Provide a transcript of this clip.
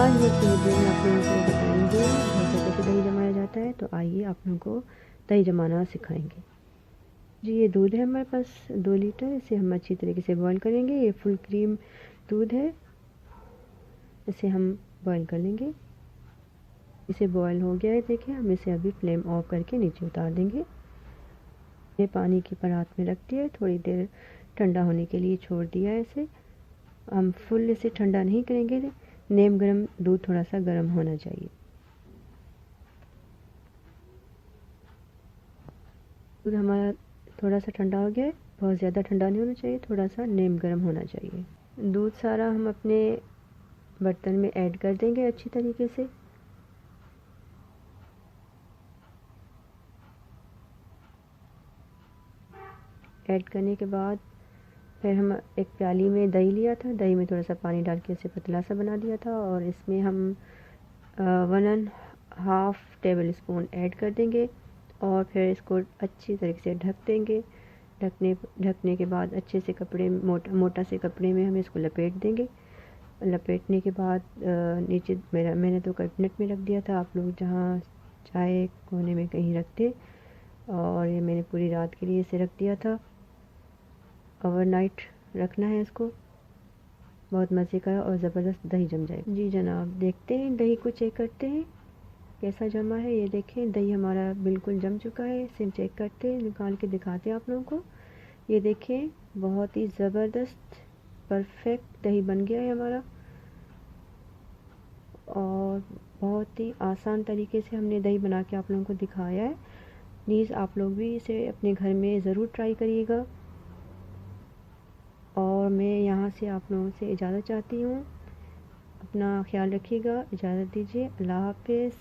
आज मैं इस वीडियो में आप लोगों को बताएंगे डोसा कैसे दही जमाया जाता है। तो आइए आप लोगों को दही जमाना सिखाएंगे। जी, ये दूध है हमारे पास 2 लीटर। इसे हम अच्छी तरीके से बॉईल करेंगे। ये फुल क्रीम दूध है, इसे हम बॉईल कर लेंगे। इसे बॉईल हो गया है, देखिए। हम इसे अभी फ्लेम ऑफ करके नीचे उतार देंगे। ये पानी की परात में रख दिया है, थोड़ी देर ठंडा होने के लिए छोड़ दिया है इसे। हम फुल इसे ठंडा नहीं करेंगे, नेम गरम दूध थोड़ा सा गर्म होना चाहिए। दूध हमारा थोड़ा सा ठंडा हो गया है, बहुत ज़्यादा ठंडा नहीं होना चाहिए, थोड़ा सा नेम गर्म होना चाहिए। दूध सारा हम अपने बर्तन में ऐड कर देंगे अच्छी तरीके से। ऐड करने के बाद फिर हम एक प्याली में दही लिया था, दही में थोड़ा सा पानी डाल के इसे पतला सा बना दिया था, और इसमें हम 1.5 टेबल स्पून ऐड कर देंगे और फिर इसको अच्छी तरीके से ढक देंगे। ढकने के बाद अच्छे से कपड़े, मोटा से कपड़े में हम इसको लपेट देंगे। लपेटने के बाद नीचे मैंने तो कैबिनेट में रख दिया था, आप लोग जहाँ चाहे कोने में कहीं रख दें। और ये मैंने पूरी रात के लिए इसे रख दिया था। ओवरनाइट रखना है इसको। बहुत मज़े का और ज़बरदस्त दही जम जाएगा। जी जनाब, देखते हैं दही को, चेक करते हैं कैसा जमा है। ये देखें, दही हमारा बिल्कुल जम चुका है। इसे चेक करते हैं, निकाल के दिखाते हैं आप लोगों को। ये देखें, बहुत ही ज़बरदस्त परफेक्ट दही बन गया है हमारा। और बहुत ही आसान तरीके से हमने दही बना के आप लोगों को दिखाया है। प्लीज़ आप लोग भी इसे अपने घर में ज़रूर ट्राई करिएगा। और मैं यहाँ से आप लोगों से इजाज़त चाहती हूँ। अपना ख्याल रखिएगा, इजाज़त दीजिए, अल्लाह हाफ़िज़।